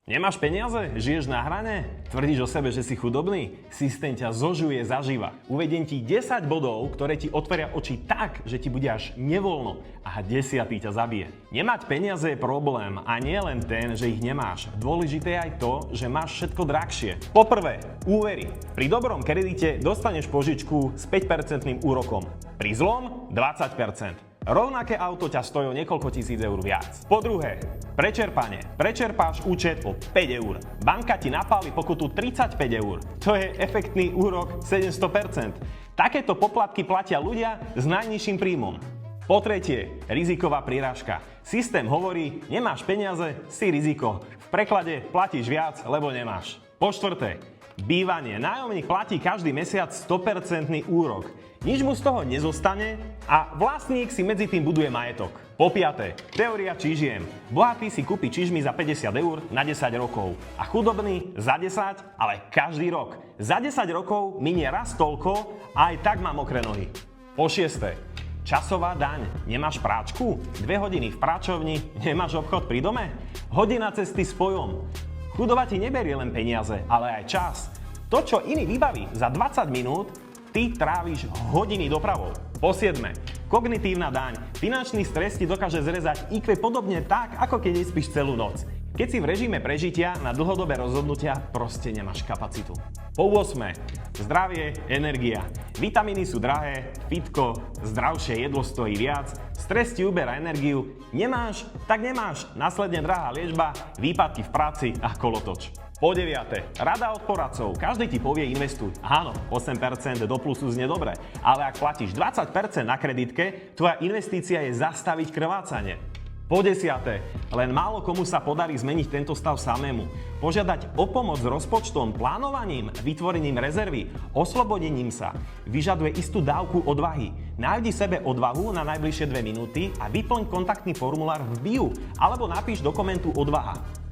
Nemáš peniaze? Žiješ na hrane? Tvrdíš o sebe, že si chudobný? Systém ťa zožuje zaživa. Uvediem ti 10 bodov, ktoré ti otvoria oči tak, že ti bude až nevoľno a 10. ťa zabije. Nemať peniaze je problém a nie len ten, že ich nemáš. Dôležité je aj to, že máš všetko drahšie. Poprvé, úvery. Pri dobrom kredite dostaneš požičku s 5% úrokom. Pri zlom 20%. Rovnaké auto ťa stojí o niekoľko tisíc eur viac. Po druhé, prečerpanie. Prečerpáš účet o 5 eur. Banka ti napáli pokutu 35 eur. To je efektný úrok 700%. Takéto poplatky platia ľudia s najnižším príjmom. Po tretie, riziková prirážka. Systém hovorí, nemáš peniaze, si riziko. V preklade platíš viac, lebo nemáš. Po štvrté, bývanie. Nájomník platí každý mesiac 100% úrok. Nič mu z toho nezostane a vlastník si medzi tým buduje majetok. Po piaté, teória čížiem. Bohatý si kúpi čižmy za 50 eur na 10 rokov a chudobný za 10, ale každý rok. Za 10 rokov minie raz toľko a aj tak má mokré nohy. Po šiesté, časová daň. Nemáš práčku? 2 hodiny v práčovni, nemáš obchod pri dome? Hodina cesty spojom. Chudoba ti neberie len peniaze, ale aj čas. To, čo iný vybaví za 20 minút, ty tráviš hodiny dopravou. Po siedme, kognitívna daň. Finančný stres ti dokáže zrezať IQ podobne tak, ako keď nespíš celú noc. Keď si v režime prežitia na dlhodobé rozhodnutia, proste nemáš kapacitu. Po 8. Zdravie, energia. Vitamíny sú drahé, fitko, zdravšie jedlo stojí viac, stres ti uberá energiu. Nemáš, tak nemáš. Následne drahá liečba, výpadky v práci a kolotoč. Po 9. Rada od poradcov. Každý ti povie investuj. Áno, 8% do plusu znie dobre, ale ak platíš 20% na kreditke, tvoja investícia je zastaviť krvácanie. Po 10. Len málo komu sa podarí zmeniť tento stav samému. Požiadať o pomoc s rozpočtom, plánovaním, vytvorením rezervy, oslobodením sa vyžaduje istú dávku odvahy. Nájdi sebe odvahu na najbližšie 2 minúty a vyplň kontaktný formulár v bio alebo napíš do komentu odvaha.